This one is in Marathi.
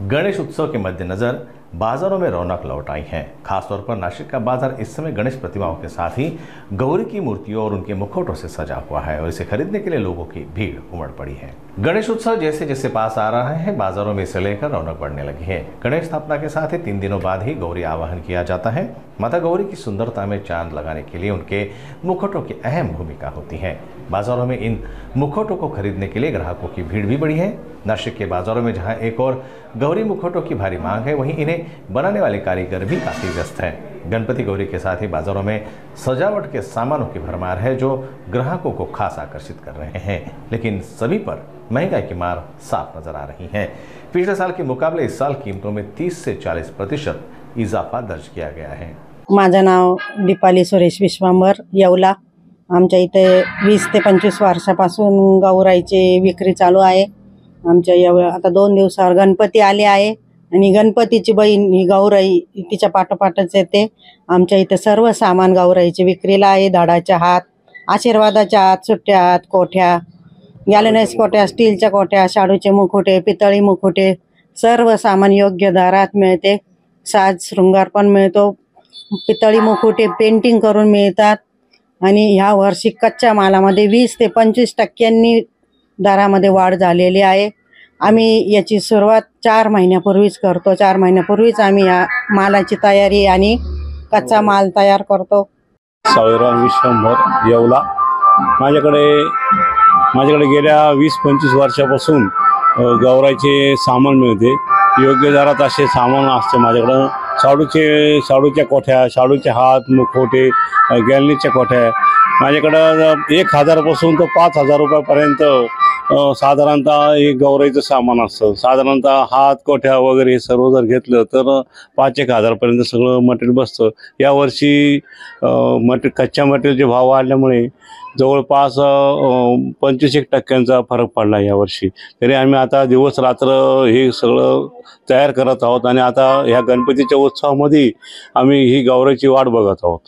गणेश उत्सव के मद्देनजर बाजारों में रौनक लौट आई है। खासतौर पर नासिक का बाजार इस समय गणेश प्रतिमाओं के साथ ही गौरी की मूर्तियों और उनके मुखौटों से सजा हुआ है और इसे खरीदने के लिए लोगों की भीड़ उमड़ पड़ी है। गणेश उत्सव जैसे जैसे पास आ रहा है, बाजारों में इसे लेकर रौनक बढ़ने लगी है। गणेश स्थापना के साथ ही 3 दिनों बाद ही गौरी आवाहन किया जाता है। माता गौरी की सुंदरता में चांद लगाने के लिए उनके मुखौटों की अहम भूमिका होती है। बाजारों में इन मुखौटों को खरीदने के लिए ग्राहकों की भीड़ भी बढ़ी है। नासिक के बाजारों में जहां एक और गौरी मुखौटों की भारी मांग है, वहीं इन्हें बनाने वाले कारीगर भी काफी व्यस्त हैं। गणपति गौरी के साथ ही बाजारों में सजावट के सामानों की भरमार है, जो ग्राहकों को खास आकर्षित कर रहे हैं। लेकिन सभी पर महंगाई की मार साफ नजर आ रही है। पिछले साल के मुकाबले इस साल कीमतों में 30 से 40% इजाफा दर्ज किया गया है। माझं नाव दीपाली सुरेश विश्वांबर येवला। आमच्या इथे 20 ते 25 वर्षापासून गौराईची विक्री चालू आहे। आमच्या आता 2 दिवसावर गणपती आले आहे आणि गणपतीची बहीण ही गौराई तिच्या पाठोपाठच येते। आमच्या इथे सर्व सामान गौराईची विक्रीला आहे। धाडाच्या हात, आशीर्वादाच्या हात, सुट्ट्या हात, कोठ्या, गॅलनेस कोठ्या, स्टीलच्या कोठ्या, शाडूचे मुखोटे, पितळी मुखोटे, सर्व सामान योग्य दरात मिळते। साज शृंगार पण मिळतो। पितळी मुखोटे पेंटिंग करून मिळतात आणि ह्या वर्षी कच्च्या मालामध्ये 20 ते 25% दरामध्ये वाढ झालेली आहे। आम्ही याची सुरुवात 4 महिन्यापूर्वीच करतो। 4 महिन्यापूर्वीच आम्ही या मालाची तयारी आणि कच्चा माल तयार करतो। सावराम विश्वांबर येवला। माझ्याकडे गेल्या 20-25 वर्षापासून गौराईचे सामान मिळते। योग्य दरात असे सामान असते माझ्याकडे। शाडूच्या कोठ्या, शाडूचे हात, मुखोटे, गॅलनीच्या कोठ्या माझ्याकडं 1000 पासून तर 5000 रुपयापर्यंत साधारणतः हे गौराईचं सामान असतं। साधारणतः हात, कोठ्या वगैरे हे सर्व जर घेतलं तर 5-1 हजारपर्यंत सगळं मटेरियल बसतं। यावर्षी कच्च्या मटेरियलचे भाव वाढल्यामुळे जवळपास 25% फरक पडला यावर्षी। तरी आम्ही आता दिवस रात्र हे सगळं तयार करत आहोत आणि आता ह्या गणपतीच्या उत्सवामध्ये आम्ही ही गौराईची वाट बघत आहोत।